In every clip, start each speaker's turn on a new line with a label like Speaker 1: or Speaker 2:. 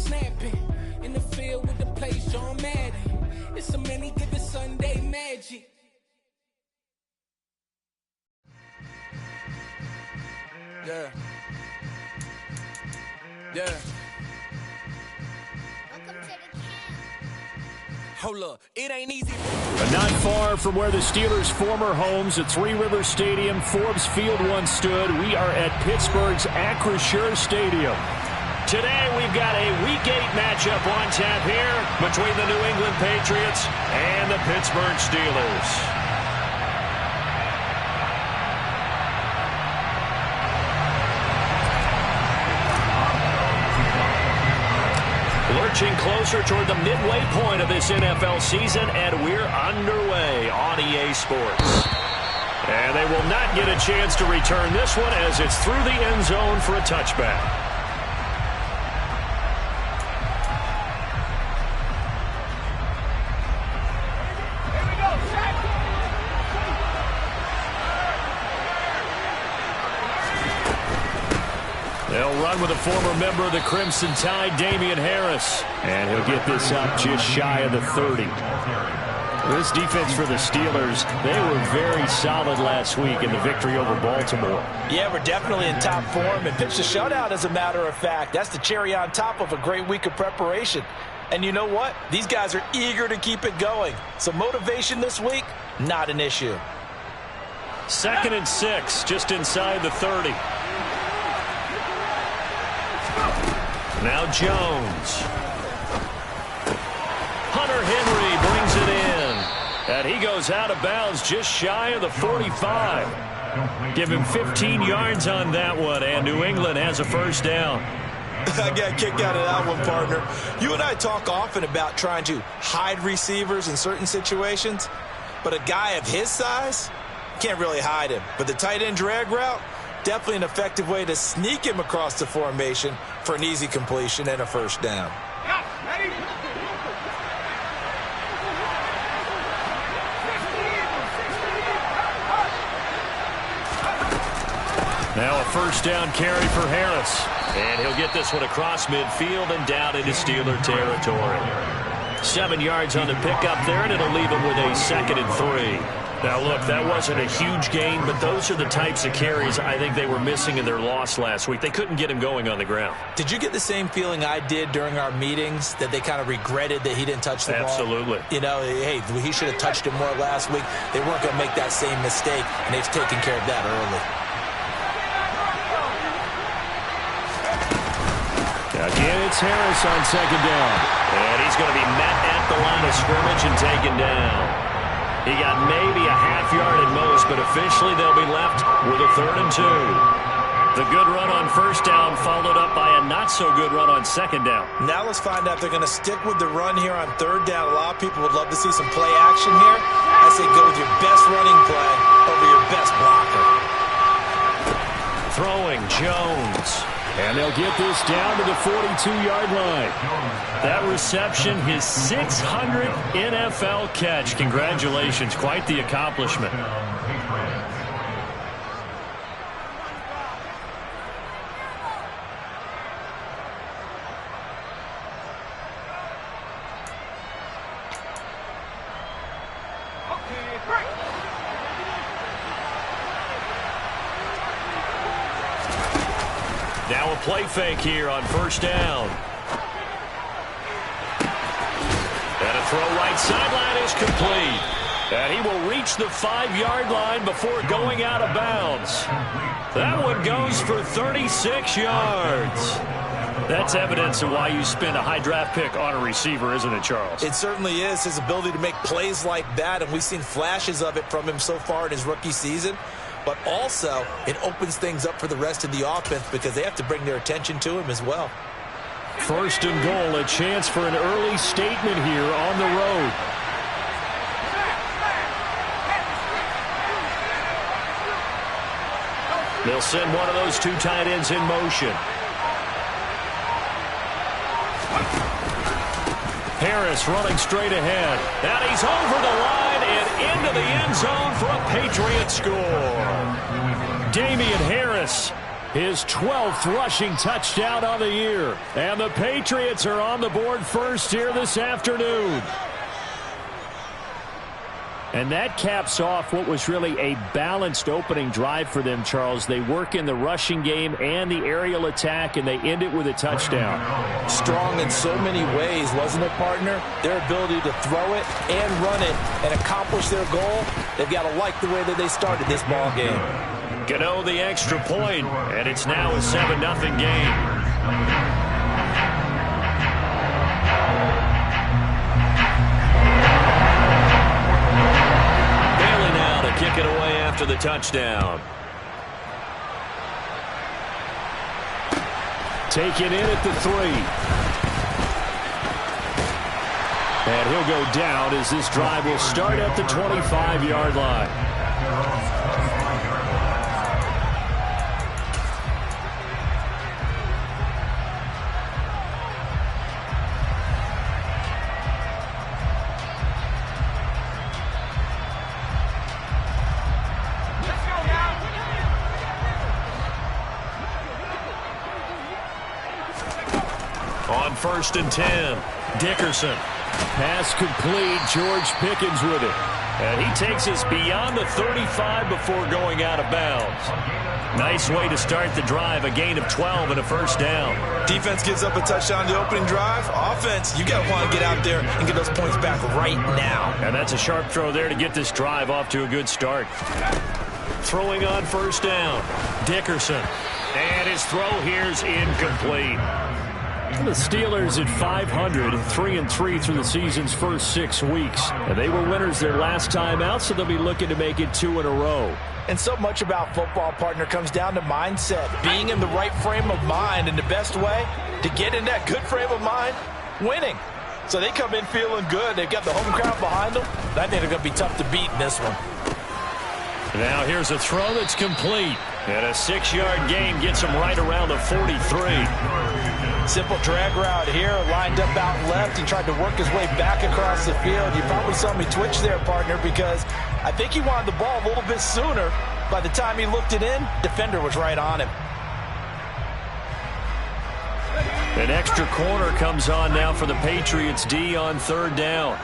Speaker 1: snapping. In the field with the place, John Madden. It's a many given Sunday magic. Yeah. Yeah. Hold up, it ain't easy.
Speaker 2: But not far from where the Steelers' former homes at Three Rivers Stadium, Forbes Field once stood, we are at Pittsburgh's Acrisure Stadium. Today we've got a Week 8 matchup on tap here between the New England Patriots and the Pittsburgh Steelers. Lurching closer toward the midway point of this NFL season, and we're underway on EA Sports. And they will not get a chance to return this one as it's through the end zone for a touchback. They'll run with a former member of the Crimson Tide, Damian Harris. And he'll get this up just shy of the 30. This defense for the Steelers, they were very solid last week in the victory over Baltimore.
Speaker 3: Yeah, we're definitely in top form and pitched a shutout, as a matter of fact. That's the cherry on top of a great week of preparation. And you know what? These guys are eager to keep it going. So motivation this week, not an issue.
Speaker 2: 2nd and 6, just inside the 30. Now Jones. Hunter Henry brings it in. And he goes out of bounds just shy of the 45. Give him 15 yards on that one, and New England has a first down.
Speaker 3: I got a kick out of that one, partner. You and I talk often about trying to hide receivers in certain situations, but a guy of his size, can't really hide him. But the tight end drag route, definitely an effective way to sneak him across the formation for an easy completion and a first down.
Speaker 2: Now a first down carry for Harris. And he'll get this one across midfield and down into Steeler territory. 7 yards on the pickup there, and it'll leave him with a 2nd and 3. Now, look, that wasn't a huge gain, but those are the types of carries I think they were missing in their loss last week. They couldn't get him going on the ground.
Speaker 3: Did you get the same feeling I did during our meetings, that they kind of regretted that he didn't touch the ball?
Speaker 2: Absolutely.
Speaker 3: You know, hey, he should have touched him more last week. They weren't going to make that same mistake, and they've taken care of that early.
Speaker 2: Again, it's Harris on 2nd down. And he's going to be met at the line of scrimmage and taken down. He got maybe a half yard at most, but officially they'll be left with a 3rd and 2. The good run on first down followed up by a not-so-good run on 2nd down.
Speaker 3: Now let's find out if they're going to stick with the run here on 3rd down. A lot of people would love to see some play action here. I say go with your best running play over your best blocker.
Speaker 2: Throwing Jones. And they'll get this down to the 42-yard line. That reception, his 600th NFL catch. Congratulations, quite the accomplishment. Now a play fake here on first down. And a throw right sideline is complete. And he will reach the 5-yard line before going out of bounds. That one goes for 36 yards. That's evidence of why you spend a high draft pick on a receiver, isn't it, Charles?
Speaker 3: It certainly is. His ability to make plays like that, and we've seen flashes of it from him so far in his rookie season. But also, it opens things up for the rest of the offense because they have to bring their attention to him as well.
Speaker 2: 1st and goal, a chance for an early statement here on the road. They'll send one of those two tight ends in motion. Harris running straight ahead. And he's over the line and into the end zone for a Patriot score. Damian Harris His 12th rushing touchdown on the year. And the Patriots are on the board first here this afternoon. And that caps off what was really a balanced opening drive for them, Charles. They work in the rushing game and the aerial attack, and they end it with a touchdown.
Speaker 3: Strong in so many ways, wasn't it, partner? Their ability to throw it and run it and accomplish their goal, they've got to like the way that they started this ball game.
Speaker 2: Gano the extra point, and it's now a 7-0 game. Kick it away after the touchdown. Taken in at the 3. And he'll go down as this drive will start at the 25-yard line. On 1st and 10, Dickerson. Pass complete. George Pickens with it. And he takes us beyond the 35 before going out of bounds. Nice way to start the drive. A gain of 12 and a first down.
Speaker 3: Defense gives up a touchdown the opening drive. Offense, you got to want to get out there and get those points back right now.
Speaker 2: And that's a sharp throw there to get this drive off to a good start. Throwing on 1st down, Dickerson. And his throw here's incomplete. The Steelers at 500, 3-3 through the season's first 6 weeks. And they were winners their last time out, so they'll be looking to make it 2 in a row.
Speaker 3: And so much about football, partner, comes down to mindset. Being in the right frame of mind, and the best way to get in that good frame of mind, winning. So they come in feeling good. They've got the home crowd behind them. I think they're going to be tough to beat in this one.
Speaker 2: Now here's a throw that's complete. And a 6-yard gain gets him right around the 43.
Speaker 3: Simple drag route here, lined up out left. He tried to work his way back across the field. You probably saw me twitch there, partner, because I think he wanted the ball a little bit sooner. By the time he looked it in, defender was right on him.
Speaker 2: An extra corner comes on now for the Patriots D on 3rd down.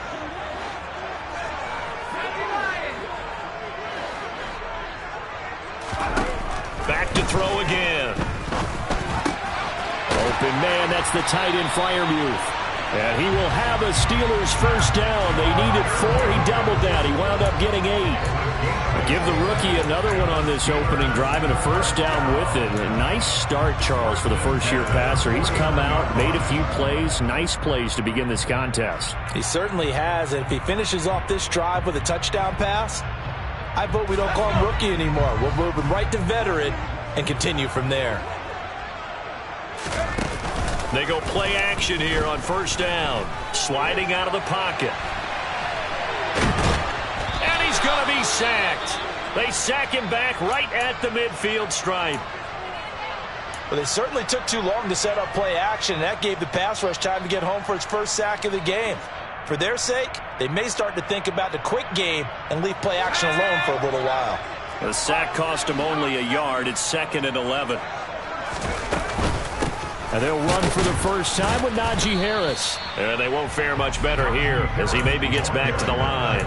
Speaker 2: Back to throw again. Open man, that's the tight end Freiermuth. And he will have a Steelers first down. They needed 4. He doubled that. He wound up getting 8. Give the rookie another one on this opening drive and a first down with it. A nice start, Charles, for the first-year passer. He's come out, made a few plays, nice plays to begin this contest.
Speaker 3: He certainly has. And if he finishes off this drive with a touchdown pass, I vote we don't call him rookie anymore. We'll move him right to veteran and continue from there.
Speaker 2: They go play action here on 1st down. Sliding out of the pocket. And he's going to be sacked. They sack him back right at the midfield stripe.
Speaker 3: Well, they certainly took too long to set up play action, and that gave the pass rush time to get home for its first sack of the game. For their sake, they may start to think about the quick game and leave play action alone for a little while.
Speaker 2: The sack cost him only a yard. It's 2nd and 11. And they'll run for the first time with Najee Harris. And they won't fare much better here as he maybe gets back to the line.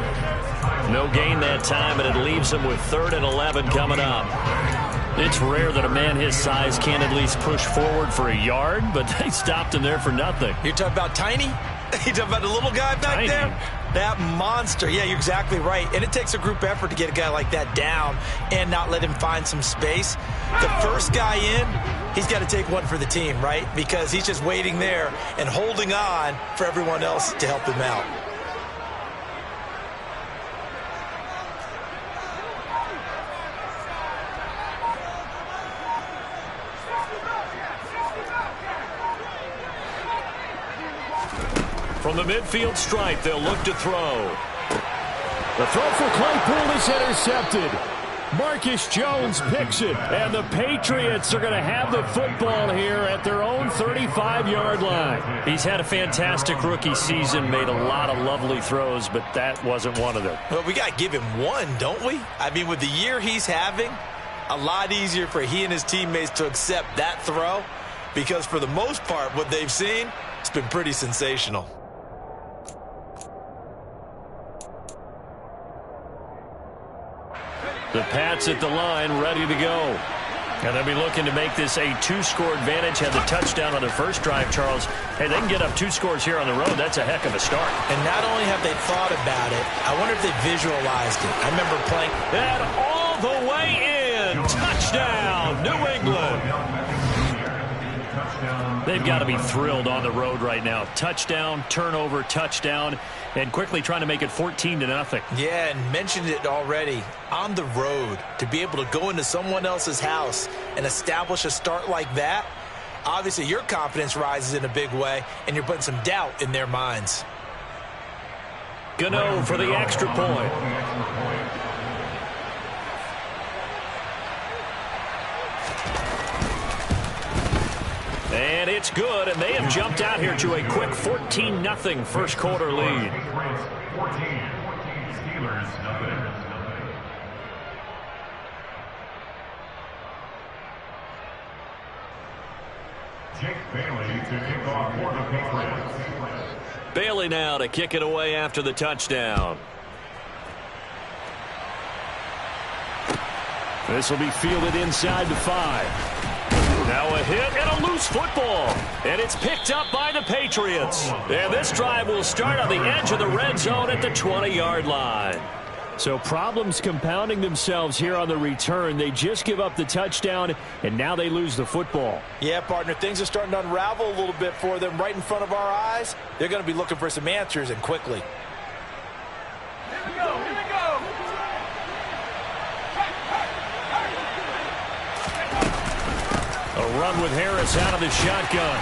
Speaker 2: No gain that time, and it leaves him with 3rd and 11 coming up. It's rare that a man his size can't at least push forward for a yard, but they stopped him there for nothing.
Speaker 3: You're talking about Tiny? You talking about the little guy back there? That monster. Yeah, you're exactly right. And it takes a group effort to get a guy like that down and not let him find some space. The first guy in, he's got to take one for the team, right? Because he's just waiting there and holding on for everyone else to help him out.
Speaker 2: From the midfield stripe, they'll look to throw. The throw for Claypool is intercepted. Marcus Jones picks it, and the Patriots are going to have the football here at their own 35-yard line. He's had a fantastic rookie season, made a lot of lovely throws, but that wasn't one of them.
Speaker 3: Well, we got to give him one, don't we? I mean, with the year he's having, a lot easier for he and his teammates to accept that throw because for the most part, what they've seen, it's been pretty sensational.
Speaker 2: The Pats at the line, ready to go. And they'll be looking to make this a two-score advantage. Had the touchdown on their first drive, Charles. Hey, they can get up 2 scores here on the road. That's a heck of a start.
Speaker 3: And not only have they thought about it, I wonder if they visualized it. I remember playing.
Speaker 2: And all the way in. Touchdown, New England. They've got to be thrilled on the road right now. Touchdown, turnover, touchdown, and quickly trying to make it 14-0.
Speaker 3: Yeah, and mentioned it already. On the road, to be able to go into someone else's house and establish a start like that, obviously your confidence rises in a big way, and you're putting some doubt in their minds.
Speaker 2: Gano for the extra point. And it's good, and they have jumped out here to a quick 14-0 first quarter lead.
Speaker 4: Jake Bailey to kick off for the Patriots.
Speaker 2: Bailey now to kick it away after the touchdown. This will be fielded inside the 5. Now a hit and a loose football. And it's picked up by the Patriots. And this drive will start on the edge of the red zone at the 20-yard line. So problems compounding themselves here on the return. They just give up the touchdown, and now they lose the football.
Speaker 3: Yeah, partner, things are starting to unravel a little bit for them right in front of our eyes. They're going to be looking for some answers, and quickly.
Speaker 4: Here we go, here we go.
Speaker 2: A run with Harris out of the shotgun.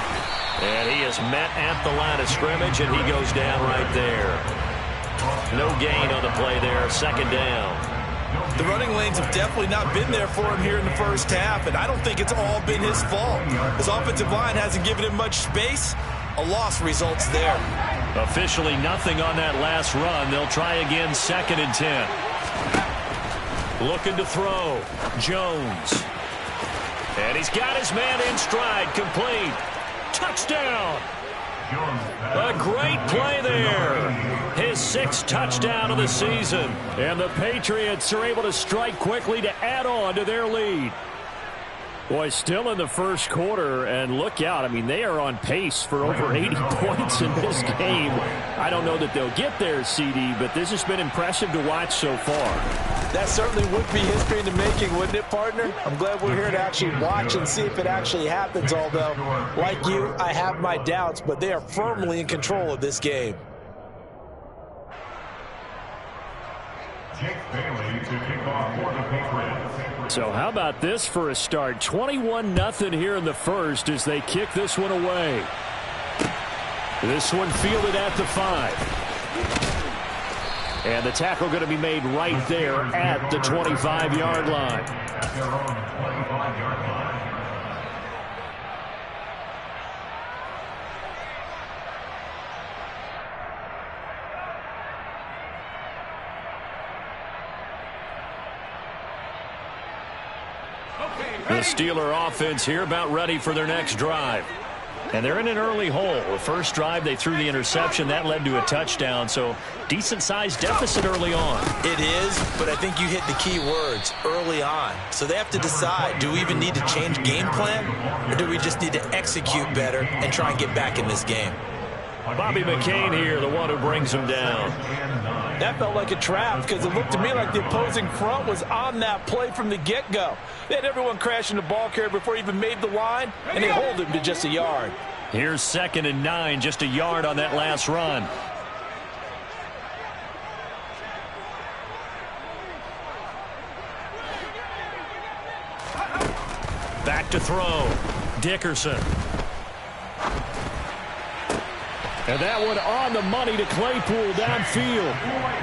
Speaker 2: And he is met at the line of scrimmage, and he goes down right there. No gain on the play there, second down.
Speaker 3: The running lanes have definitely not been there for him here in the first half, and I don't think it's all been his fault. His offensive line hasn't given him much space. A loss results there.
Speaker 2: Officially nothing on that last run. They'll try again, 2nd and 10. Looking to throw. Jones. And he's got his man in stride, complete. Touchdown. A great play there. His 6th touchdown of the season. And the Patriots are able to strike quickly to add on to their lead. Boy, still in the first quarter, and look out. I mean, they are on pace for over 80 points in this game. I don't know that they'll get there, CD, but this has been impressive to watch so far.
Speaker 3: That certainly would be history in the making, wouldn't it, partner? I'm glad we're here to actually watch and see if it actually happens, although, like you, I have my doubts, but they are firmly in control of this game.
Speaker 4: Jake Bailey to kick off for the Patriots.
Speaker 2: So how about this for a start? 21-0 here in the first as they kick this one away. This one fielded at the 5. And the tackle going to be made right there at the 25-yard line.
Speaker 4: At their own 25-yard line.
Speaker 2: The Steeler offense here about ready for their next drive. And they're in an early hole. The first drive, they threw the interception. That led to a touchdown. So decent-sized deficit early on.
Speaker 3: It is, but I think you hit the key words, early on. So they have to decide, do we even need to change game plan? Or do we just need to execute better and try and get back in this game?
Speaker 2: Bobby McCain here, the one who brings him down.
Speaker 3: That felt like a trap because it looked to me like the opposing front was on that play from the get-go. They had everyone crashing the ball carrier before he even made the line, and they hold him to just a yard.
Speaker 2: Here's 2nd and 9, just a yard on that last run. Back to throw. Dickerson. And that one on the money to Claypool downfield.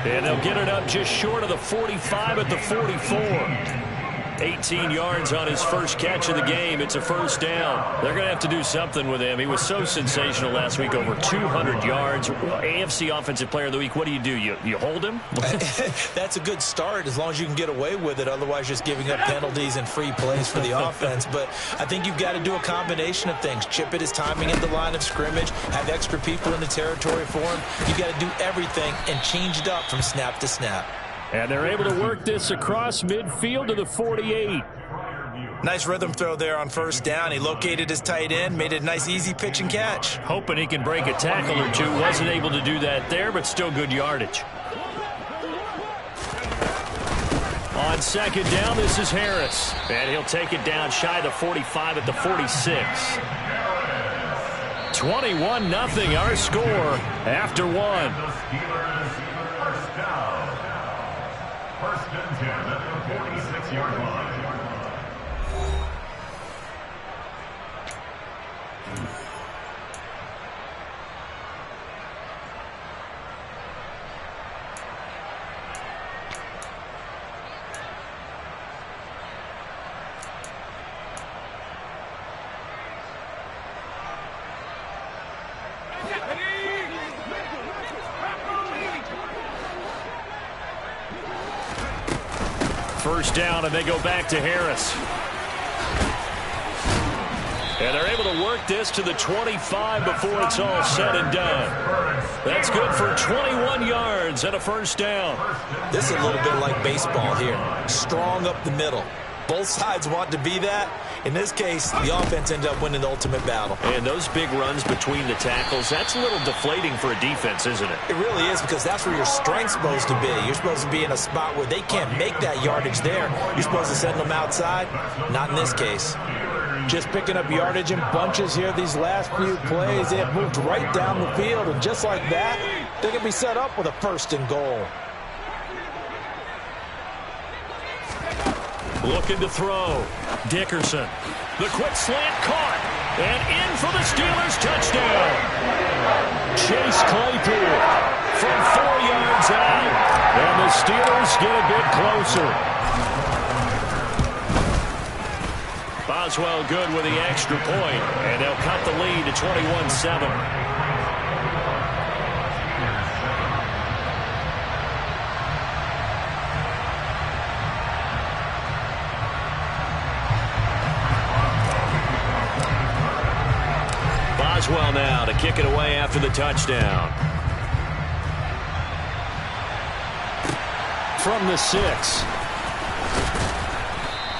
Speaker 2: And they'll get it up just short of the 45 at the 44. 18 yards on his first catch of the game. It's a first down. They're going to have to do something with him. He was so sensational last week, over 200 yards. AFC Offensive Player of the Week, what do? You hold him?
Speaker 3: That's a good start as long as you can get away with it. Otherwise, just giving up penalties and free plays for the offense. But I think you've got to do a combination of things. Chip at his timing at the line of scrimmage, have extra people in the territory for him. You've got to do everything and change it up from snap to snap.
Speaker 2: And they're able to work this across midfield to the 48.
Speaker 3: Nice rhythm throw there on first down. He located his tight end, made a nice easy pitch and catch.
Speaker 2: Hoping he can break a tackle or two. Wasn't able to do that there, but still good yardage. On second down, this is Harris. And he'll take it down shy of the 45 at the 46. 21-0 our score after one.
Speaker 4: First and 10 at the 46-yard line.
Speaker 2: First down, and they go back to Harris. And they're able to work this to the 25 before it's all said and done. That's good for 21 yards and a first down.
Speaker 3: This is a little bit like baseball here. Strong up the middle. Both sides want to be that. In this case, the offense ended up winning the ultimate battle.
Speaker 2: And those big runs between the tackles, that's a little deflating for a defense, isn't it?
Speaker 3: It really is, because that's where your strength's supposed to be. You're supposed to be in a spot where they can't make that yardage there. You're supposed to send them outside. Not in this case. Just picking up yardage in bunches here these last few plays. They have moved right down the field, and just like that, they can be set up with a first and goal.
Speaker 2: Looking to throw. Dickerson. The quick slant caught. And in for the Steelers touchdown. Chase Claypool from 4 yards out. And the Steelers get a bit closer. Boswell good with the extra point. And they'll cut the lead to 21-7. Well now to kick it away after the touchdown. From the 6.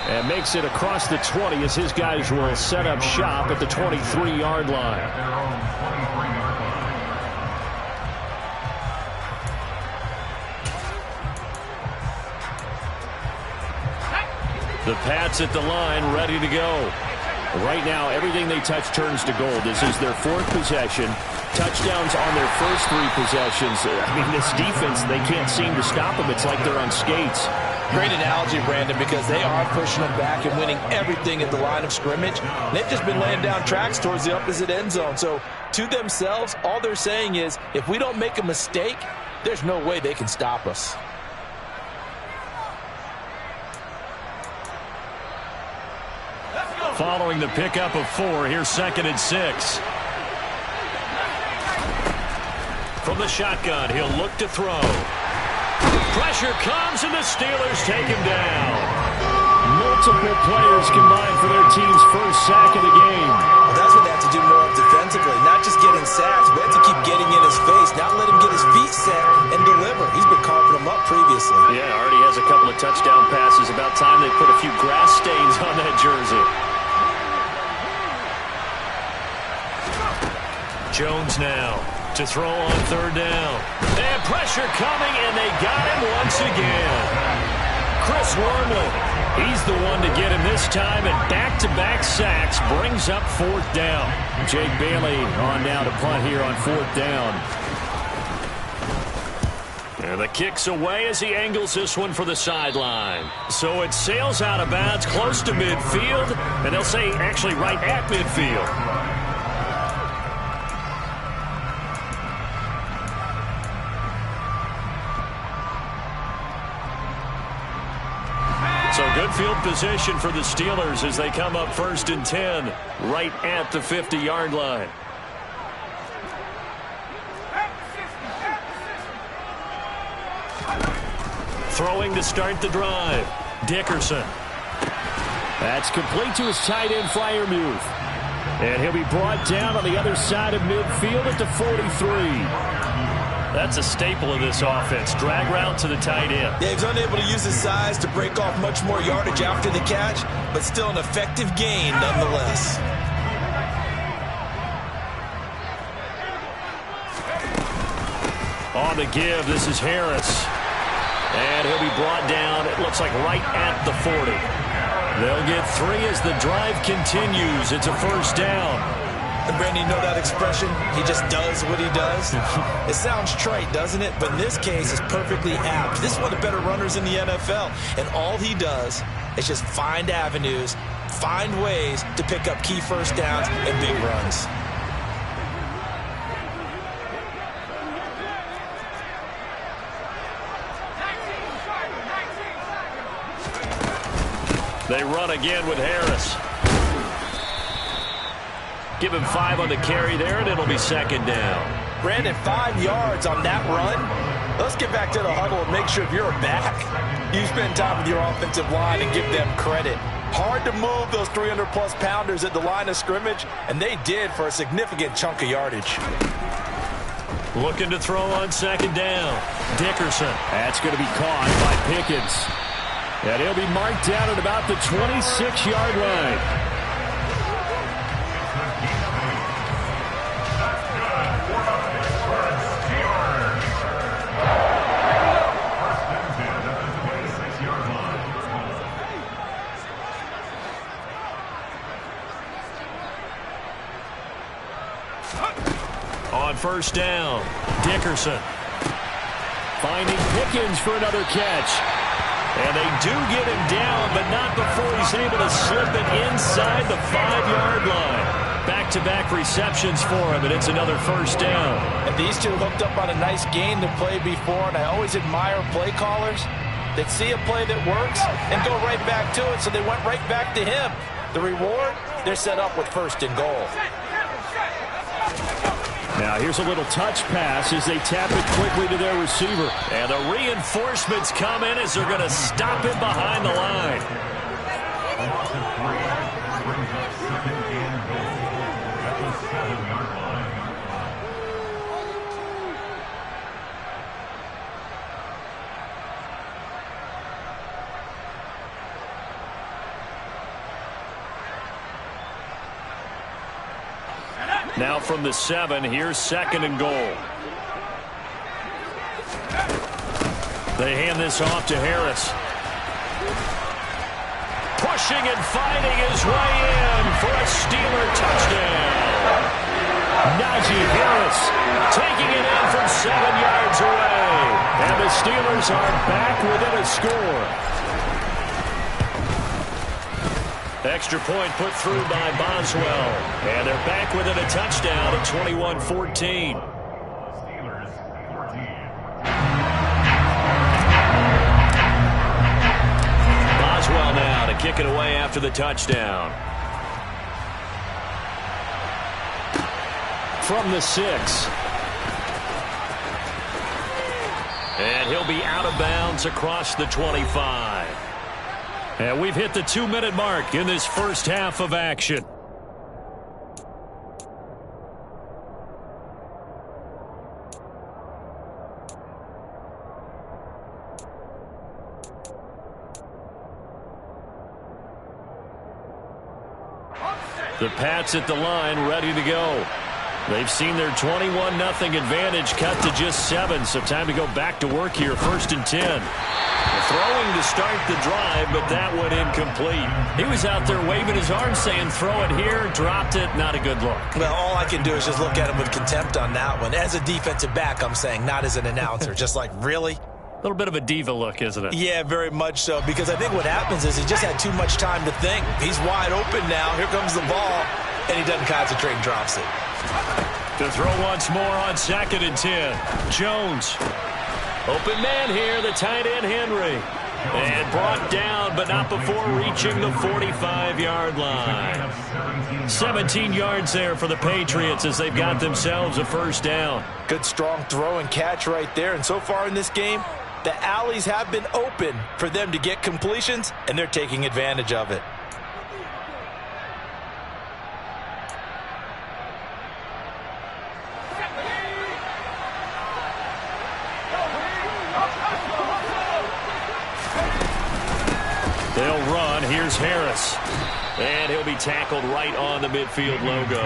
Speaker 2: And makes it across the 20 as his guys will set up shop at the 23-yard line. The Pats at the line ready to go. Right now, everything they touch turns to gold. This is their 4th possession. Touchdowns on their first 3 possessions. I mean, this defense, they can't seem to stop them. It's like they're on skates.
Speaker 3: Great analogy, Brandon, because they are pushing them back and winning everything at the line of scrimmage. They've just been laying down tracks towards the opposite end zone. So, to themselves, all they're saying is, if we don't make a mistake, there's no way they can stop us.
Speaker 2: Following the pickup of 4, here's 2nd and 6. From the shotgun, he'll look to throw. Pressure comes, and the Steelers take him down. Multiple players combined for their team's first sack of the game.
Speaker 3: Well, that's what they have to do more of defensively, not just getting sacks, but have to keep getting in his face, not let him get his feet set and deliver. He's been carving them up previously.
Speaker 2: Yeah, already has a couple of touchdown passes. About time they put a few grass stains on that jersey. Jones now to throw on 3rd down. And pressure coming, and they got him once again. Chris Wormley, he's the one to get him this time, and back-to-back sacks brings up 4th down. Jake Bailey on now to punt here on 4th down. And the kick's away as he angles this one for the sideline. So it sails out of bounds close to midfield, and they'll say actually right at midfield. So good field position for the Steelers as they come up 1st and 10 right at the 50-yard line. Throwing to start the drive. Dickerson. That's complete to his tight end, Freiermuth. And he'll be brought down on the other side of midfield at the 43. That's a staple of this offense. Drag route to the tight end.
Speaker 3: Yeah, he's unable to use his size to break off much more yardage after the catch, but still an effective gain nonetheless.
Speaker 2: On the give, this is Harris. And he'll be brought down, it looks like right at the 40. They'll get 3 as the drive continues. It's a 1st down.
Speaker 3: And Brandon, you know that expression? He just does what he does? It sounds trite, doesn't it? But in this case, it's perfectly apt. This is one of the better runners in the NFL. And all he does is just find avenues, find ways to pick up key 1st downs and big runs.
Speaker 2: They run again with Harris. Give him 5 on the carry there, and it'll be 2nd down.
Speaker 3: Brandon, 5 yards on that run. Let's get back to the huddle and make sure if you're a back, you spend time with your offensive line and give them credit. Hard to move those 300-plus pounders at the line of scrimmage, and they did for a significant chunk of yardage.
Speaker 2: Looking to throw on 2nd down. Dickerson. That's going to be caught by Pickens. And he'll be marked down at about the 26-yard line. On 1st down, Dickerson. Finding Pickens for another catch. And they do get him down, but not before he's able to slip it inside the 5-yard line. Back-to-back receptions for him, and it's another 1st down.
Speaker 3: And these two hooked up on a nice game to play before, and I always admire play callers that see a play that works and go right back to it, so they went right back to him. The reward, they're set up with 1st and goal.
Speaker 2: Now here's a little touch pass as they tap it quickly to their receiver. And the reinforcements come in as they're going to stop him behind the line. Now from the 7, here's 2nd and goal. They hand this off to Harris. Pushing and fighting his way in for a Steeler touchdown. Najee Harris taking it in from 7 yards away. And the Steelers are back within a score. Extra point put through by Boswell. And they're back within a touchdown at 21-14. Boswell now to kick it away after the touchdown. From the 6. And he'll be out of bounds across the 25. And we've hit the 2-minute mark in this first half of action. The Pats at the line ready to go. They've seen their 21-0 advantage cut to just 7, so time to go back to work here, 1st and 10. Throwing to start the drive, but that went incomplete. He was out there waving his arm saying, throw it here, dropped it, not a good look.
Speaker 3: Well, all I can do is just look at him with contempt on that one. As a defensive back, I'm saying, not as an announcer. Just like, really?
Speaker 2: A little bit of a diva look, isn't it?
Speaker 3: Yeah, very much so, because I think what happens is he just had too much time to think. He's wide open now. Here comes the ball, and he doesn't concentrate and drops it.
Speaker 2: To throw once more on 2nd and 10. Jones. Open man here, the tight end, Henry. And brought down, but not before reaching the 45-yard line. 17 yards there for the Patriots as they've got themselves a first down.
Speaker 3: Good, strong throw and catch right there. And so far in this game, the alleys have been open for them to get completions, and they're taking advantage of it.
Speaker 2: They'll run. Here's Harris. And he'll be tackled right on the midfield logo.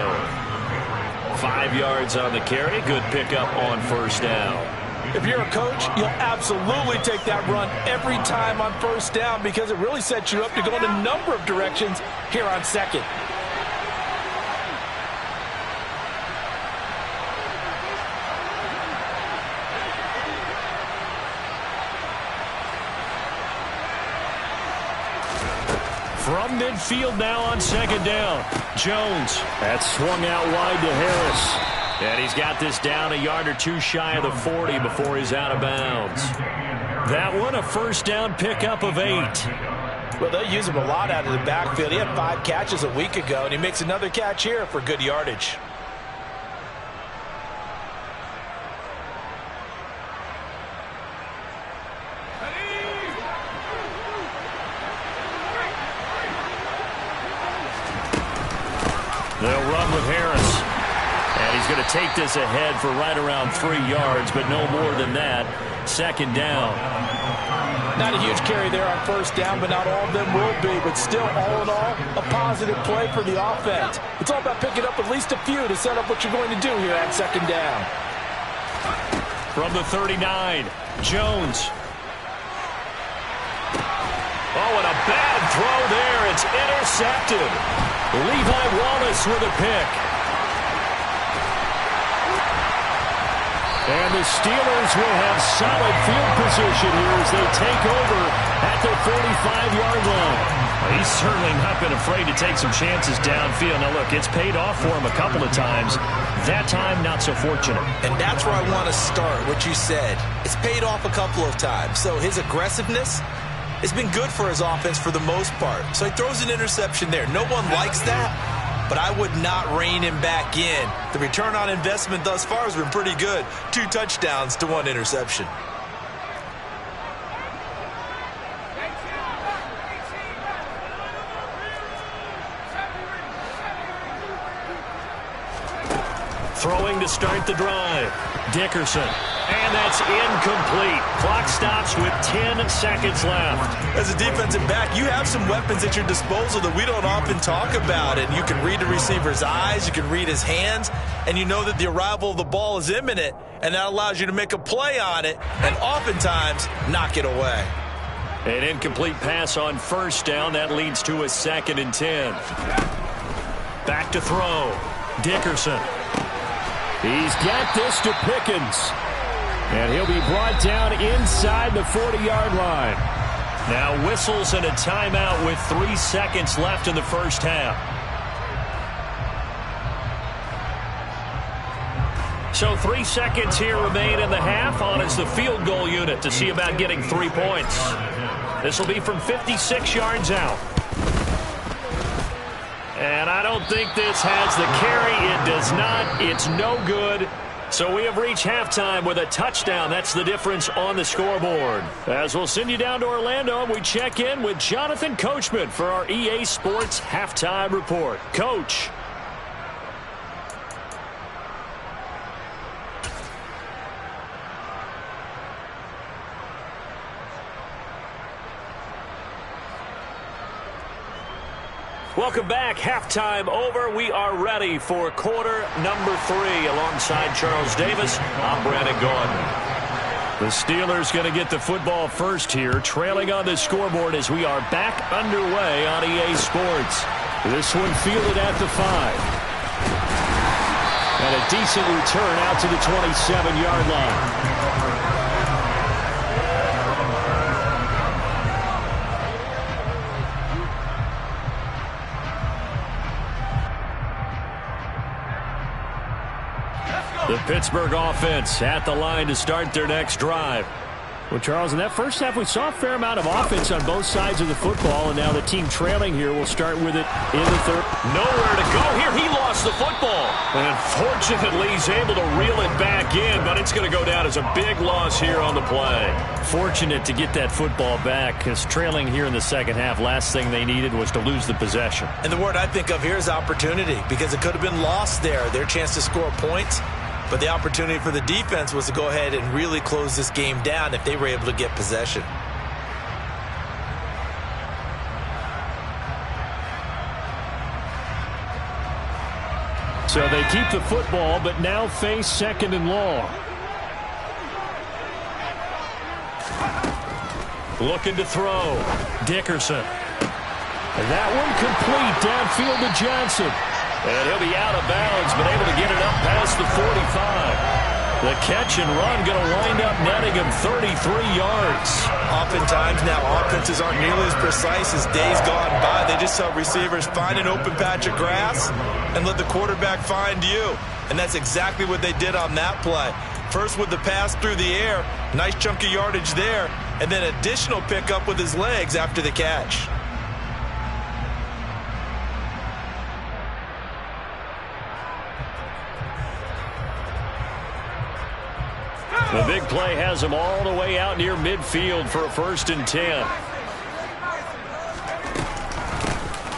Speaker 2: 5 yards on the carry. Good pickup on first down.
Speaker 3: If you're a coach, you'll absolutely take that run every time on first down because it really sets you up to go in a number of directions here on second.
Speaker 2: From midfield now on second down. Jones. That's swung out wide to Harris. And he's got this down a yard or two shy of the 40 before he's out of bounds. That one a first down pickup of 8.
Speaker 3: Well, they'll use him a lot out of the backfield. He had 5 catches a week ago, and he makes another catch here for good yardage.
Speaker 2: They'll run with Harris. And he's going to take this ahead for right around 3 yards, but no more than that. Second down.
Speaker 3: Not a huge carry there on first down, but not all of them will be. But still, all in all, a positive play for the offense. It's all about picking up at least a few to set up what you're going to do here on second down.
Speaker 2: From the 39, Jones. Oh, and a bad throw there. It's intercepted. Levi Wallace with a pick. And the Steelers will have solid field position here as they take over at the 45-yard line. He's certainly not been afraid to take some chances downfield. Now, look, it's paid off for him a couple of times. That time, not so fortunate.
Speaker 3: And that's where I want to start, what you said. It's paid off a couple of times. So his aggressiveness has been good for his offense for the most part. So he throws an interception there. No one likes that, but I would not rein him back in. The return on investment thus far has been pretty good. 2 touchdowns to 1 interception.
Speaker 2: Throwing to start the drive. Dickerson. And that's incomplete. Clock stops with 10 seconds left.
Speaker 3: As a defensive back, you have some weapons at your disposal that we don't often talk about. And you can read the receiver's eyes, you can read his hands, and you know that the arrival of the ball is imminent, and that allows you to make a play on it and oftentimes knock it away.
Speaker 2: An incomplete pass on first down. That leads to a 2nd and 10. Back to throw. Dickerson. He's got this to Pickens. And he'll be brought down inside the 40-yard line. Now whistles and a timeout with 3 seconds left in the first half. So 3 seconds here remain in the half. On is the field goal unit to see about getting 3 points. This will be from 56 yards out. And I don't think this has the carry. It does not. It's no good. So we have reached halftime with a touchdown. That's the difference on the scoreboard. As we'll send you down to Orlando, we check in with Jonathan Coachman for our EA Sports Halftime Report. Coach. Welcome back. Halftime over. We are ready for quarter number 3. Alongside Charles Davis, I'm Brandon Gordon. The Steelers going to get the football first here, trailing on the scoreboard as we are back underway on EA Sports. This one fielded at the 5. And a decent return out to the 27-yard line. The Pittsburgh offense at the line to start their next drive. Well, Charles, in that first half, we saw a fair amount of offense on both sides of the football, and now the team trailing here will start with it in the third. Nowhere to go here. He lost the football. And fortunately, he's able to reel it back in, but it's going to go down as a big loss here on the play. Fortunate to get that football back, because trailing here in the second half, last thing they needed was to lose the possession.
Speaker 3: And the word I think of here is opportunity, because it could have been lost there, their chance to score points. But the opportunity for the defense was to go ahead and really close this game down if they were able to get possession.
Speaker 2: So they keep the football, but now face second and long. Looking to throw. Dickerson. And that one complete downfield to Johnson. And he'll be out of bounds, but able to get it up past the 45. The catch and run going to wind up netting him 33 yards.
Speaker 3: Oftentimes now offenses aren't nearly as precise as days gone by. They just tell receivers, find an open patch of grass and let the quarterback find you. And that's exactly what they did on that play. First with the pass through the air, nice chunk of yardage there, and then additional pickup with his legs after the catch.
Speaker 2: The big play has him all the way out near midfield for a 1st and 10.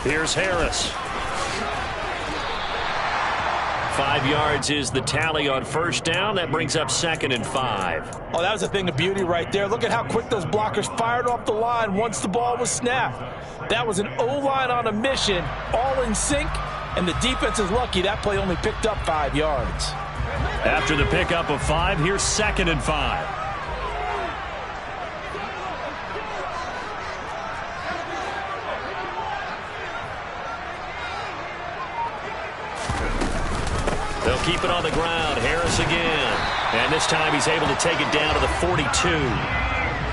Speaker 2: Here's Harris. 5 yards is the tally on 1st down. That brings up 2nd and 5.
Speaker 3: Oh, that was a thing of beauty right there. Look at how quick those blockers fired off the line once the ball was snapped. That was an O-line on a mission, all in sync, and the defense is lucky that play only picked up 5 yards.
Speaker 2: After the pickup of 5, here's 2nd and 5. They'll keep it on the ground. Harris again. And this time he's able to take it down to the 42.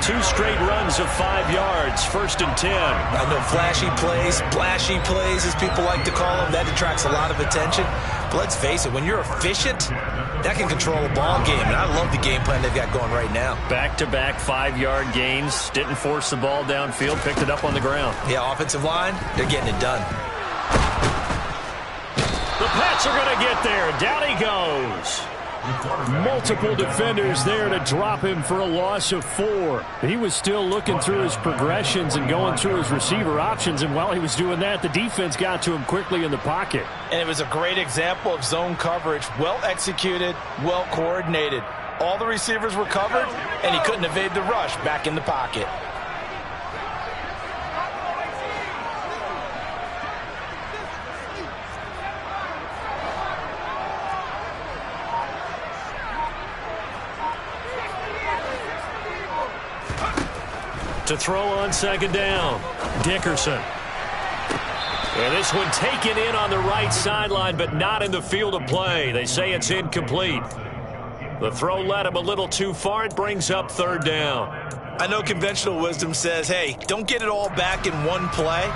Speaker 2: 2 straight runs of 5 yards. 1st and 10.
Speaker 3: I know flashy plays, splashy plays, as people like to call them, that attracts a lot of attention. But let's face it, when you're efficient, that can control a ball game. And I love the game plan they've got going right now.
Speaker 2: Back-to-back 5-yard gains. Didn't force the ball downfield. Picked it up on the ground.
Speaker 3: Yeah, offensive line, they're getting it done.
Speaker 2: The Pats are going to get there. Down he goes. Multiple defenders there to drop him for a loss of 4. He was still looking through his progressions and going through his receiver options, and while he was doing that, the defense got to him quickly in the pocket.
Speaker 3: And it was a great example of zone coverage. Well executed, well coordinated. All the receivers were covered, and he couldn't evade the rush back in the pocket.
Speaker 2: To throw on 2nd down, Dickerson. And this one taken in on the right sideline, but not in the field of play. They say it's incomplete. The throw led him a little too far. It brings up 3rd down.
Speaker 3: I know conventional wisdom says, hey, don't get it all back in one play.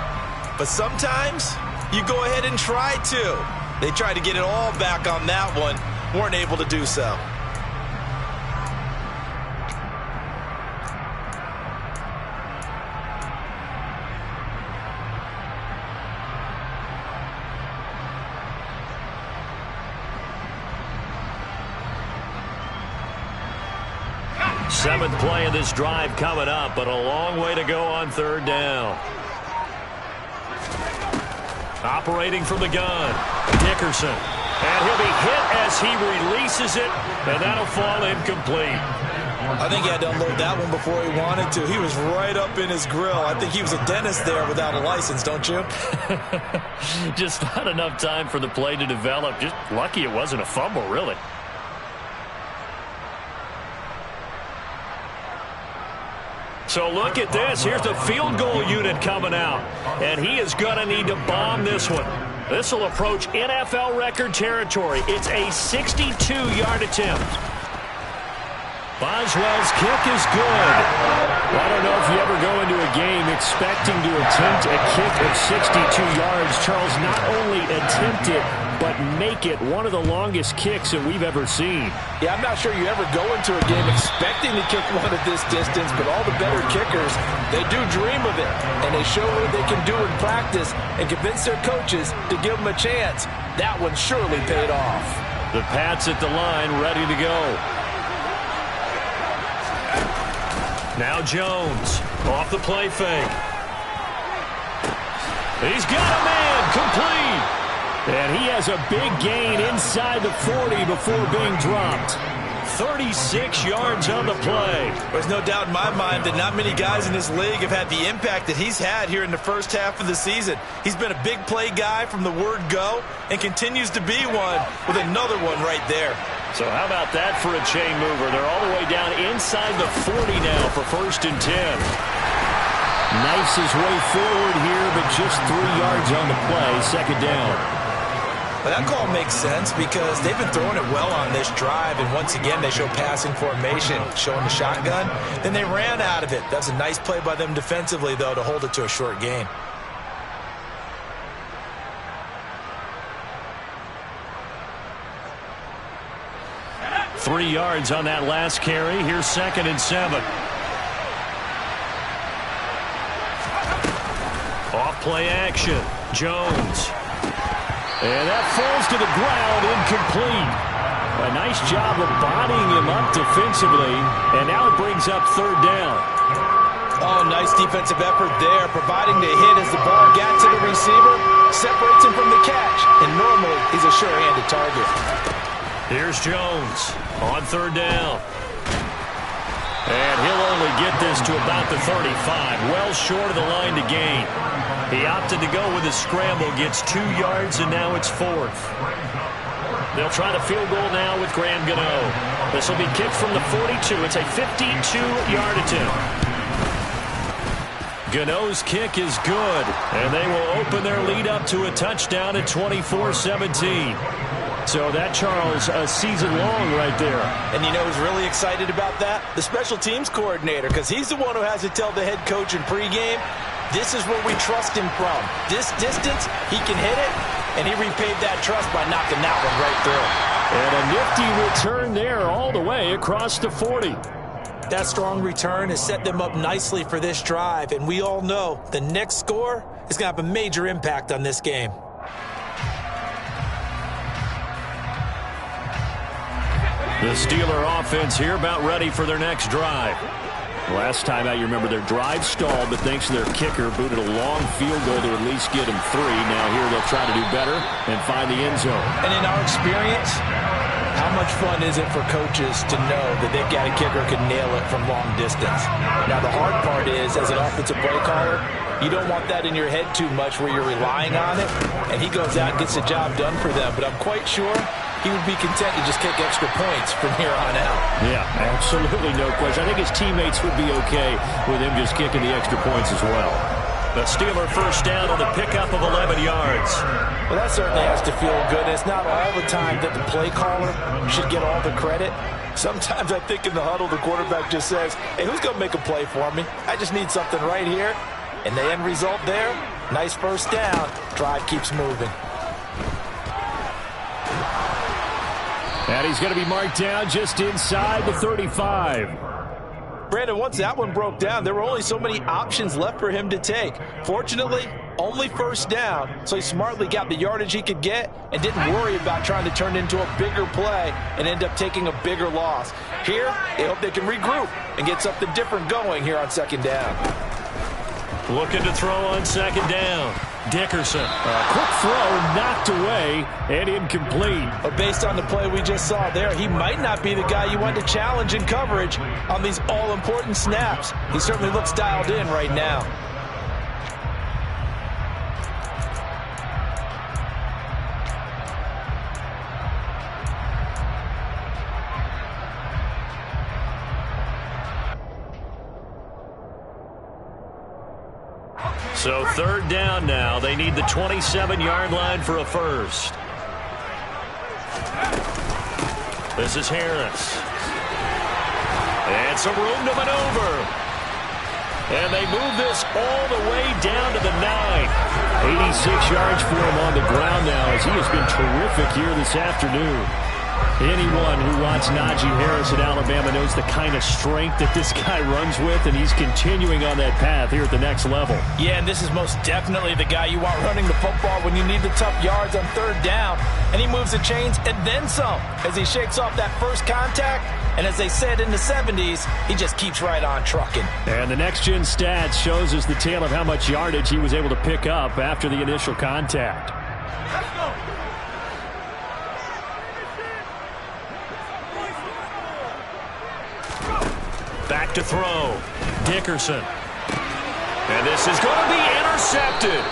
Speaker 3: But sometimes you go ahead and try to. They tried to get it all back on that one. Weren't able to do so.
Speaker 2: Seventh play of this drive coming up, but a long way to go on 3rd down. Operating from the gun, Dickerson. And he'll be hit as he releases it, and that'll fall incomplete.
Speaker 3: I think he had to unload that one before he wanted to. He was right up in his grill. I think he was a dentist there without a license, don't you?
Speaker 2: Just not enough time for the play to develop. Just lucky it wasn't a fumble, really. So look at this. Here's the field goal unit coming out. And he is going to need to bomb this one. This will approach NFL record territory. It's a 62-yard attempt. Boswell's kick is good. I don't know if you ever go into a game expecting to attempt a kick of 62 yards. Charles, not only attempt it, but make it one of the longest kicks that we've ever seen.
Speaker 3: Yeah, I'm not sure you ever go into a game expecting to kick one at this distance, but all the better kickers, they do dream of it, and they show what they can do in practice and convince their coaches to give them a chance. That one surely paid off.
Speaker 2: The Pats at the line, ready to go. Now Jones, off the play fake. He's got a man, complete. And he has a big gain inside the 40 before being dropped. 36 yards on the play.
Speaker 3: There's no doubt in my mind that not many guys in this league have had the impact that he's had here in the first half of the season. He's been a big play guy from the word go and continues to be one with another one right there.
Speaker 2: So how about that for a chain mover? They're all the way down inside the 40 now for 1st and 10. Knifes his way forward here, but just 3 yards on the play, 2nd down.
Speaker 3: Well, that call makes sense because they've been throwing it well on this drive, and once again they show passing formation, showing the shotgun. Then they ran out of it. That's a nice play by them defensively, though, to hold it to a short gain.
Speaker 2: Three yards on that last carry. Here's 2nd and 7. Off play action. Jones. And that falls to the ground, incomplete. A nice job of bodying him up defensively, and now it brings up 3rd down.
Speaker 3: Oh, nice defensive effort there, providing the hit as the ball got to the receiver, separates him from the catch, and normally he's a sure-handed target.
Speaker 2: Here's Jones on 3rd down. And he'll only get this to about the 35, well short of the line to gain. He opted to go with a scramble, gets 2 yards, and now it's 4th. They'll try the field goal now with Graham Gano. This will be kicked from the 42. It's a 52-yard attempt. Gano's kick is good, and they will open their lead up to a touchdown at 24-17. So that, Charles, a season long right there. And you know who's really excited about that? The special teams coordinator, because he's the one who has to tell the head coach in pregame, this is where we trust him from. This distance, he can hit it, and he repaid that trust by knocking that one right through. And a nifty return there all the way across the 40.
Speaker 3: That strong return has set them up nicely for this drive, and we all know the next score is going to have a major impact on this game.
Speaker 2: The Steeler offense here about ready for their next drive. Last time out, you remember their drive stalled, but thanks to their kicker, booted a long field goal to at least get them 3. Now here they'll try to do better and find the end zone.
Speaker 3: And in our experience, how much fun is it for coaches to know that they've got a kicker who can nail it from long distance? Now the hard part is, as an offensive play caller, you don't want that in your head too much where you're relying on it, and he goes out and gets the job done for them. But I'm quite sure he would be content to just kick extra points from here on out.
Speaker 2: Yeah, absolutely no question. I think his teammates would be okay with him just kicking the extra points as well. The Steeler 1st down on the pickup of 11 yards.
Speaker 3: Well, that certainly has to feel good. It's not all the time that the play caller should get all the credit. Sometimes I think in the huddle, the quarterback just says, hey, who's going to make a play for me? I just need something right here. And the end result there, nice 1st down. Drive keeps moving.
Speaker 2: And he's going to be marked down just inside the 35.
Speaker 3: Brandon, once that one broke down, there were only so many options left for him to take. Fortunately, only 1st down, so he smartly got the yardage he could get and didn't worry about trying to turn it into a bigger play and end up taking a bigger loss. Here, they hope they can regroup and get something different going here on 2nd down.
Speaker 2: Looking to throw on 2nd down. Dickerson. A quick throw knocked away and incomplete.
Speaker 3: But based on the play we just saw there, he might not be the guy you want to challenge in coverage on these all-important snaps. He certainly looks dialed in right now.
Speaker 2: So 3rd down now. They need the 27-yard line for a 1st. This is Harris. And some room to maneuver. And they move this all the way down to the 9. 86 yards for him on the ground now, as he has been terrific here this afternoon. Anyone who watched Najee Harris at Alabama knows the kind of strength that this guy runs with, and he's continuing on that path here at the next level.
Speaker 3: Yeah, and this is most definitely the guy you want running the football when you need the tough yards on third down. And he moves the chains and then some as he shakes off that first contact. And as they said in the 70s, he just keeps right on trucking.
Speaker 2: And the next-gen stats shows us the tale of how much yardage he was able to pick up after the initial contact.
Speaker 1: Let's go.
Speaker 2: Back to throw. Dickerson. And this is going to be intercepted.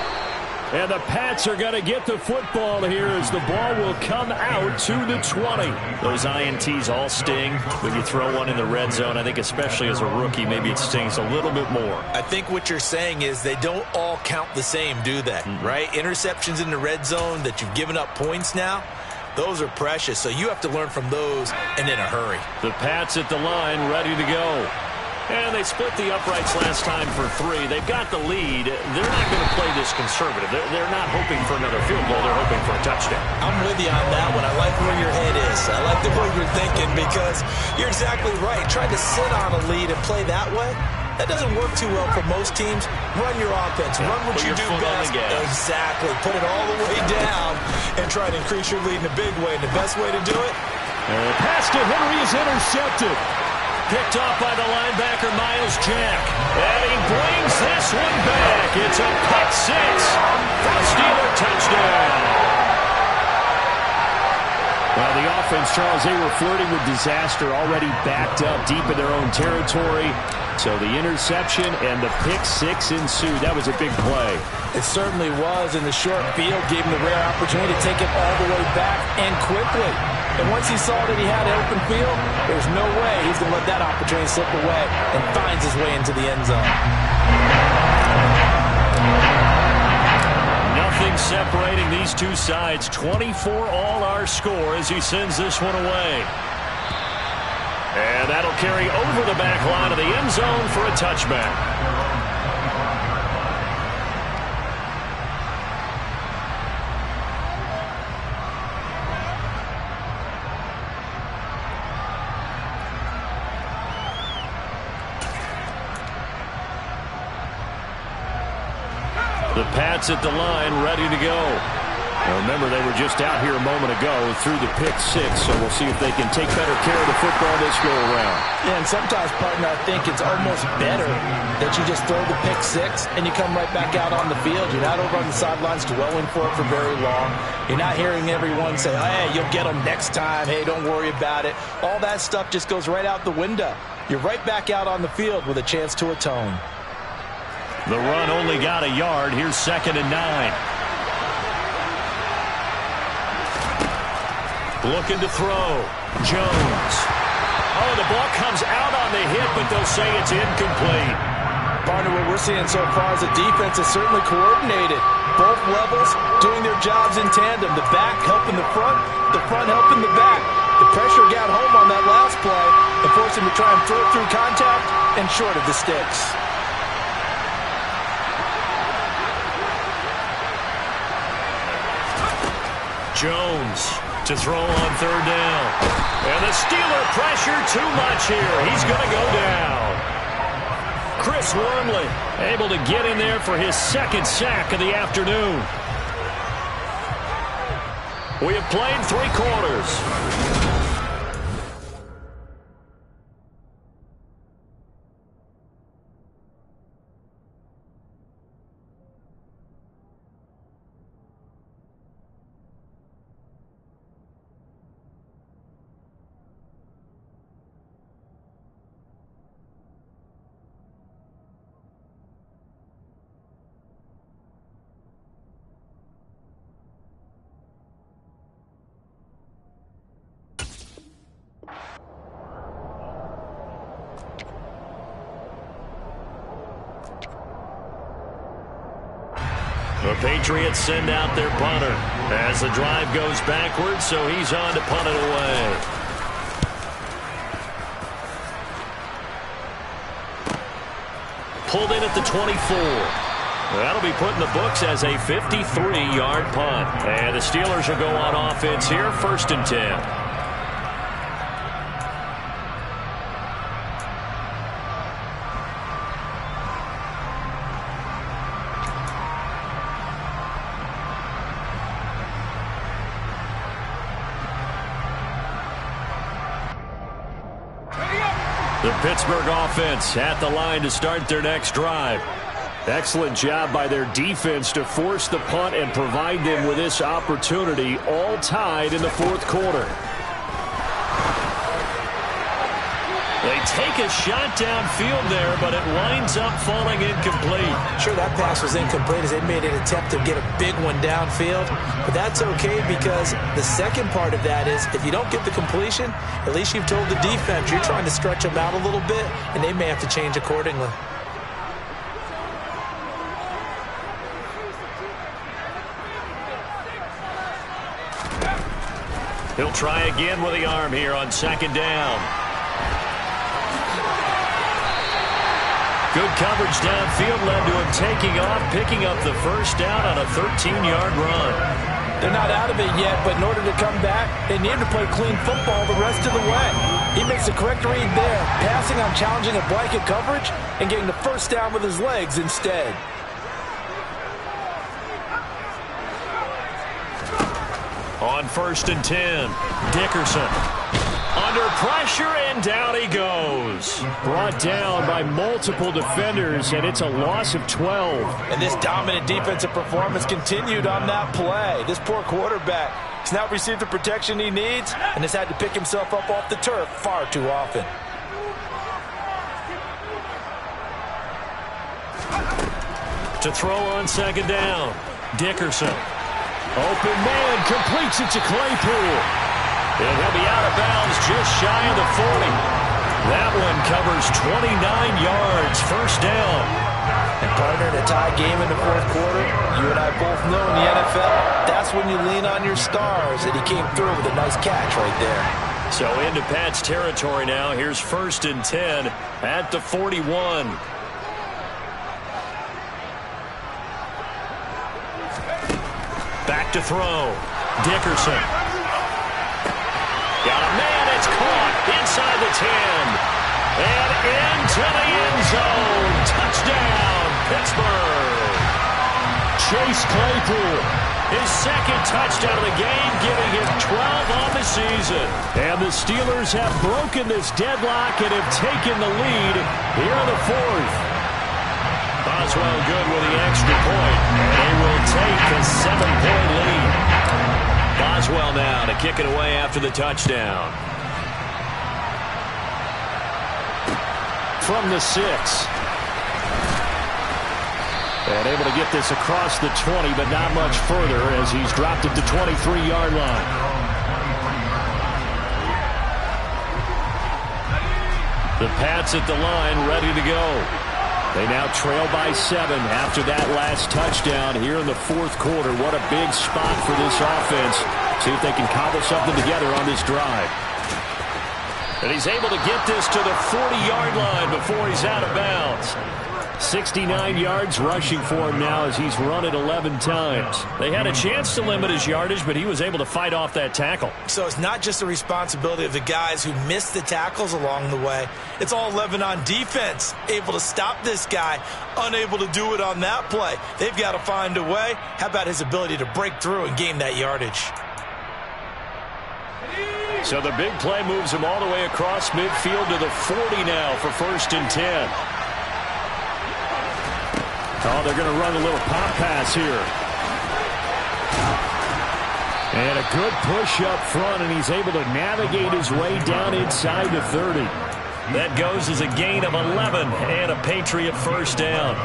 Speaker 2: And the Pats are going to get the football here as the ball will come out to the 20. Those INTs all sting when you throw one in the red zone. I think especially as a rookie, maybe it stings a little bit more.
Speaker 3: I think what you're saying is they don't all count the same, do they? Right? Interceptions in the red zone that you've given up points now, those are precious. So you have to learn from those and in a hurry.
Speaker 2: The Pats at the line ready to go. And they split the uprights last time for 3. They've got the lead. They're not going to play this conservative. They're not hoping for another field goal. They're hoping for a touchdown.
Speaker 3: I'm with you on that one. I like where your head is. I like the way you're thinking because you're exactly right. Trying to sit on a lead and play that way, that doesn't work too well for most teams. Run your offense. Run what you do best. Exactly. Put it all the way down and try to increase your lead in a big way. And the best way to do it?
Speaker 2: Pass to Henry is intercepted. Picked off by the linebacker, Miles Jack. And he brings this one back. It's a pick 6 for a Steeler touchdown. Well, the offense, Charles, they were flirting with disaster, already backed up deep in their own territory. So the interception and the pick 6 ensued. That was a big play.
Speaker 3: It certainly was, and the short field gave him the rare opportunity to take it all the way back and quickly. And once he saw that he had an open field, there's no way he's going to let that opportunity slip away and finds his way into the end zone.
Speaker 2: Nothing separating these two sides. 24 all our score as he sends this one away. And that'll carry over the back line of the end zone for a touchback. The Pats at the line, ready to go. Now remember, they were just out here a moment ago through the pick 6, so we'll see if they can take better care of the football this go-around.
Speaker 3: Yeah, and sometimes, partner, I think it's almost better that you just throw the pick 6 and you come right back out on the field. You're not over on the sidelines dwelling for it for very long. You're not hearing everyone say, hey, you'll get them next time. Hey, don't worry about it. All that stuff just goes right out the window. You're right back out on the field with a chance to atone.
Speaker 2: The run only got a yard. Here's 2nd and 9. Looking to throw. Jones. Oh, the ball comes out on the hit, but they'll say it's incomplete.
Speaker 3: Partner, what we're seeing so far is the defense is certainly coordinated. Both levels doing their jobs in tandem. The back helping the front helping the back. The pressure got home on that last play and forced him to try and throw it through contact and short of the sticks.
Speaker 2: Jones to throw on 3rd down. And the Steeler pressure too much here. He's going to go down. Chris Wormley able to get in there for his 2nd sack of the afternoon. We have played 3 quarters. The Patriots send out their punter as the drive goes backwards, so he's on to punt it away. Pulled in at the 24. That'll be put in the books as a 53-yard punt. And the Steelers will go on offense here, 1st and 10. The Pittsburgh offense at the line to start their next drive. Excellent job by their defense to force the punt and provide them with this opportunity, all tied in the 4th quarter. They take a shot downfield there, but it winds up falling incomplete.
Speaker 3: Sure, that pass was incomplete as they made an attempt to get a big one downfield. But that's okay because the second part of that is if you don't get the completion, at least you've told the defense you're trying to stretch them out a little bit, and they may have to change accordingly.
Speaker 2: He'll try again with the arm here on 2nd down. Good coverage downfield led to him taking off, picking up the 1st down on a 13-yard run.
Speaker 3: They're not out of it yet, but in order to come back, they need to play clean football the rest of the way. He makes the correct read there, passing on challenging a blanket coverage and getting the 1st down with his legs instead.
Speaker 2: On 1st and 10, Dickerson. Under pressure, and down he goes. Brought down by multiple defenders, and it's a loss of 12.
Speaker 3: And this dominant defensive performance continued on that play. This poor quarterback has now received the protection he needs and has had to pick himself up off the turf far too often.
Speaker 2: To throw on 2nd down, Dickerson. Open man, completes it to Claypool. And he'll be out of bounds just shy of the 40. That one covers 29 yards, 1st down.
Speaker 3: And partner, in a tie game in the 4th quarter, you and I both know in the NFL, that's when you lean on your stars, and he came through with a nice catch right there.
Speaker 2: So into Pat's territory now. Here's 1st and 10 at the 41. Back to throw. Dickerson. Got a man, it's caught inside the 10. And into the end zone. Touchdown, Pittsburgh. Chase Claypool, his 2nd touchdown of the game, giving him 12 on the season. And the Steelers have broken this deadlock and have taken the lead here in the 4th. Boswell good with the extra point. They will take a 7-point lead. Boswell now to kick it away after the touchdown. From the 6. And able to get this across the 20, but not much further as he's dropped at the 23-yard line. The Pats at the line ready to go. They now trail by 7 after that last touchdown here in the 4th quarter. What a big spot for this offense. See if they can cobble something together on this drive. And he's able to get this to the 40-yard line before he's out of bounds. 69 yards rushing for him now as he's run it 11 times. They had a chance to limit his yardage, but he was able to fight off that tackle.
Speaker 3: So it's not just the responsibility of the guys who missed the tackles along the way. It's all 11 on defense, able to stop this guy, unable to do it on that play. They've got to find a way. How about his ability to break through and gain that yardage?
Speaker 2: So the big play moves him all the way across midfield to the 40 now for 1st and 10. Oh, they're going to run a little pop pass here. And a good push up front, and he's able to navigate his way down inside the 30. That goes as a gain of 11 and a Patriot 1st down.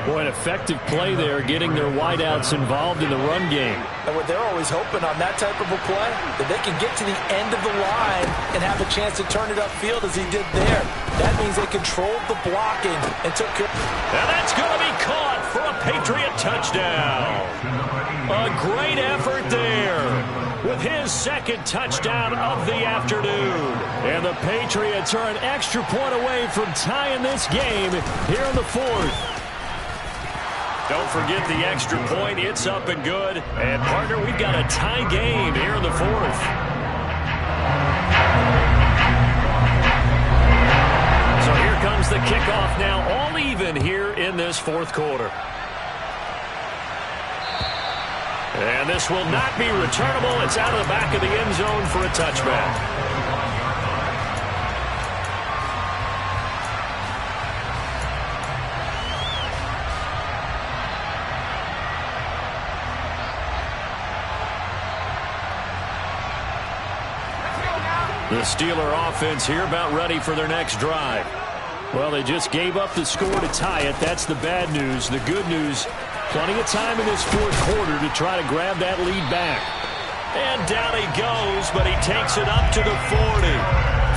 Speaker 2: Boy, an effective play there, getting their wideouts involved in the run game.
Speaker 3: And what they're always hoping on that type of a play, that they can get to the end of the line and have a chance to turn it upfield as he did there. That means they controlled the blocking and took care.
Speaker 2: And that's going to be caught for a Patriot touchdown. A great effort there with his 2nd touchdown of the afternoon. And the Patriots are an extra point away from tying this game here in the 4th. Don't forget the extra point. It's up and good. And, partner, we've got a tie game here in the fourth. So here comes the kickoff now, all even here in this fourth quarter. And this will not be returnable. It's out of the back of the end zone for a touchback. The Steeler offense here about ready for their next drive. Well, they just gave up the score to tie it. That's the bad news. The good news, plenty of time in this fourth quarter to try to grab that lead back. And down he goes, but he takes it up to the 40.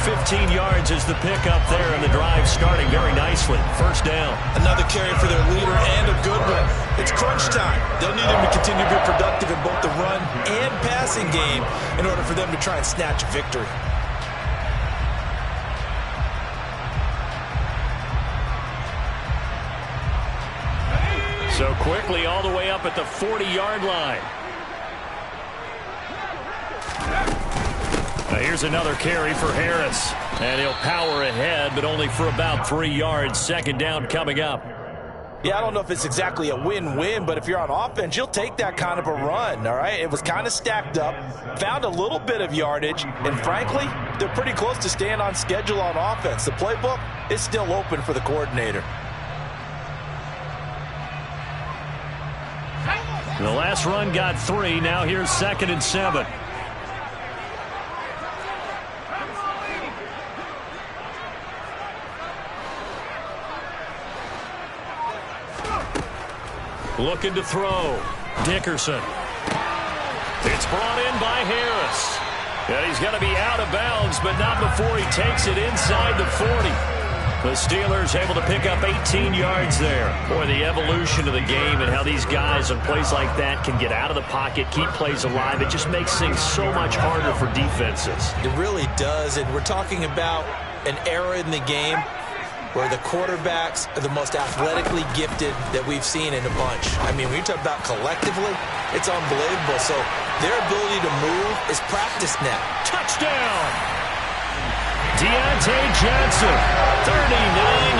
Speaker 2: 15 yards is the pickup there, and the drive starting very nicely. First down.
Speaker 3: Another carry for their leader, and a good one. It's crunch time. They'll need him to continue to be productive in both the run and passing game in order for them to try and snatch a victory.
Speaker 2: So quickly all the way up at the 40-yard line. Now here's another carry for Harris. And he'll power ahead, but only for about 3 yards. Second down coming up.
Speaker 3: Yeah, I don't know if it's exactly a win-win, but if you're on offense, you'll take that kind of a run, all right? It was kind of stacked up, found a little bit of yardage, and frankly, they're pretty close to staying on schedule on offense. The playbook is still open for the coordinator.
Speaker 2: The last run got 3. Now here's 2nd and 7. Looking to throw. Dickerson. It's brought in by Harris. And he's going to be out of bounds, but not before he takes it inside the 40. The Steelers able to pick up 18 yards there. Boy, the evolution of the game and how these guys on plays like that can get out of the pocket, keep plays alive. It just makes things so much harder for defenses.
Speaker 3: It really does, and we're talking about an era in the game where the quarterbacks are the most athletically gifted that we've seen in a bunch. I mean, when you talk about collectively, it's unbelievable. So their ability to move is practiced now.
Speaker 2: Touchdown! Deontay Johnson, 39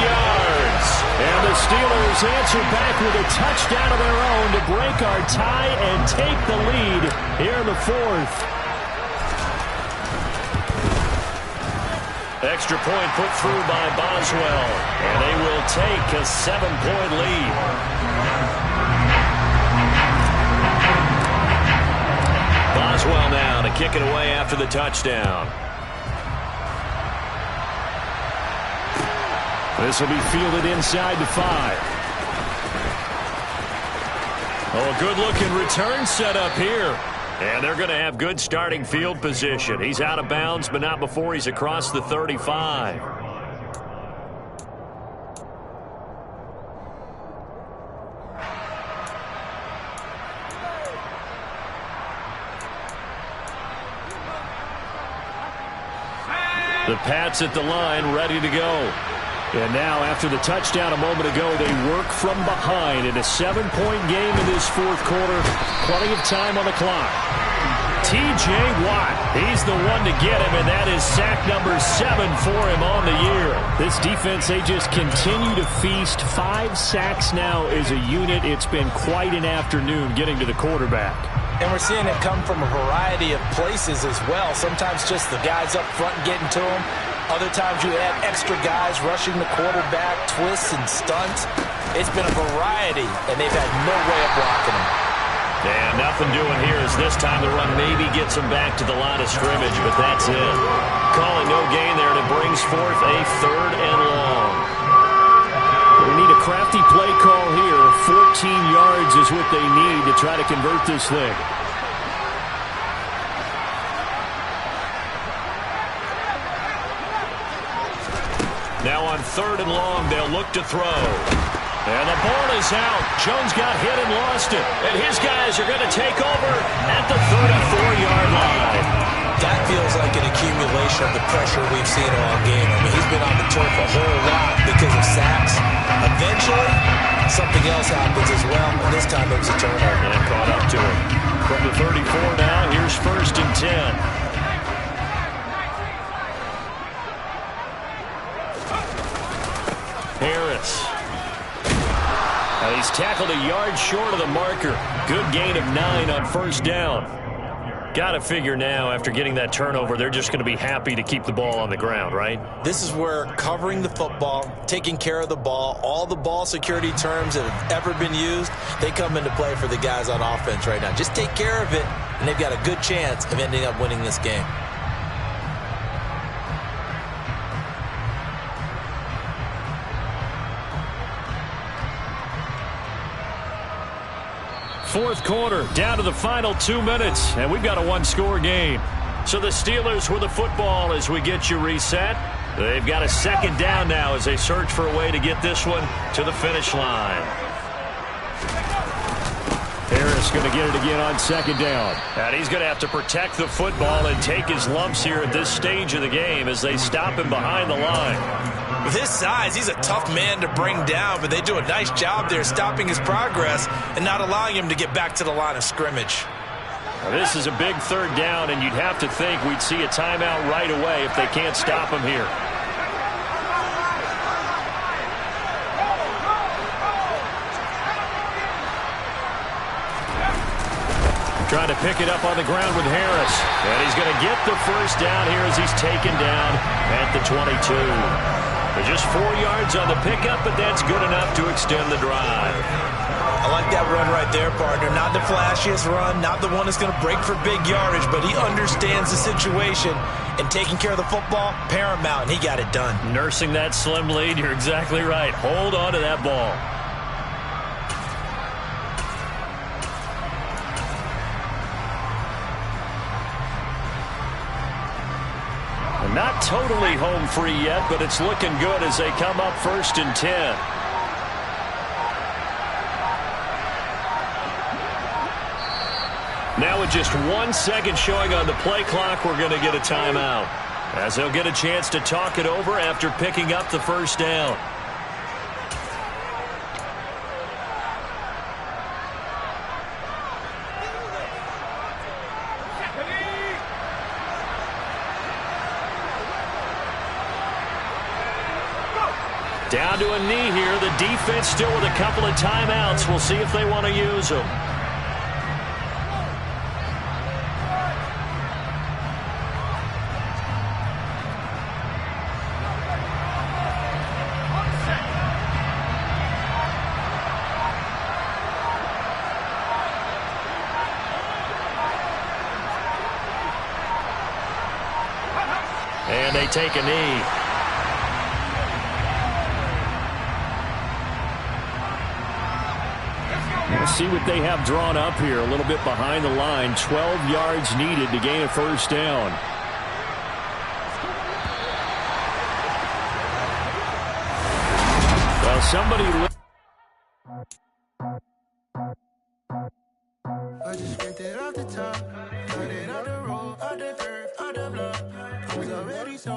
Speaker 2: yards. And the Steelers answer back with a touchdown of their own to break our tie and take the lead here in the fourth. Extra point put through by Boswell. And they will take a 7-point lead. Boswell now to kick it away after the touchdown. This will be fielded inside the 5. Oh, a good-looking return set up here. And they're going to have good starting field position. He's out of bounds, but not before he's across the 35. The Pats at the line, ready to go. And now, after the touchdown a moment ago, they work from behind in a 7-point game in this fourth quarter. Plenty of time on the clock. T.J. Watt, he's the one to get him, and that is sack number 7 for him on the year. This defense, they just continue to feast. 5 sacks now as a unit. It's been quite an afternoon getting to the quarterback.
Speaker 3: And we're seeing it come from a variety of places as well. Sometimes just the guys up front getting to him. Other times you have extra guys rushing the quarterback, twists and stunts. It's been a variety, and they've had no way of blocking him.
Speaker 2: And nothing doing here as this time the run maybe gets him back to the line of scrimmage, but that's it. Calling no gain there, and it brings forth a 3rd and long. We need a crafty play call here. 14 yards is what they need to try to convert this thing. Now on 3rd and long, they'll look to throw. And the ball is out. Jones got hit and lost it. And his guys are going to take over at the 34-yard line.
Speaker 3: That feels like an accumulation of the pressure we've seen all game. I mean, he's been on the turf a whole lot because of sacks. Eventually, something else happens as well, and this time it was a turnover.
Speaker 2: And caught up to him. From the 34 now, here's 1st and 10. Harris. He's tackled a yard short of the marker. Good gain of 9 on 1st down. Got to figure now, after getting that turnover, they're just going to be happy to keep the ball on the ground, right?
Speaker 3: This is where covering the football, taking care of the ball, all the ball security terms that have ever been used, they come into play for the guys on offense right now. Just take care of it, and they've got a good chance of ending up winning this game.
Speaker 2: Fourth quarter, down to the final 2 minutes, and we've got a one-score game. So the Steelers with the football as we get you reset. They've got a 2nd down now as they search for a way to get this one to the finish line. Harris going to get it again on 2nd down. And he's going to have to protect the football and take his lumps here at this stage of the game as they stop him behind the line.
Speaker 3: With his size, he's a tough man to bring down, but they do a nice job there stopping his progress and not allowing him to get back to the line of scrimmage.
Speaker 2: Now, this is a big 3rd down, and you'd have to think we'd see a timeout right away if they can't stop him here. Trying to pick it up on the ground with Harris. And he's going to get the 1st down here as he's taken down at the 22. They're just 4 yards on the pickup, but that's good enough to extend the drive.
Speaker 3: I like that run right there, partner. Not the flashiest run, not the one that's going to break for big yardage, but he understands the situation, and taking care of the football, paramount, and he got it done.
Speaker 2: Nursing that slim lead, you're exactly right. Hold on to that ball. Not totally home free yet, but it's looking good as they come up 1st and 10. Now with just 1 second showing on the play clock, we're going to get a timeout, as they'll get a chance to talk it over after picking up the 1st down. Down to a knee here. The defense still with a couple of timeouts. We'll see if they want to use them. And they take a knee. Let's see what they have drawn up here. A little bit behind the line. 12 yards needed to gain a 1st down. Well, somebody... I just ripped it off the top, put it on the road, on the dirt, on the block. It was already so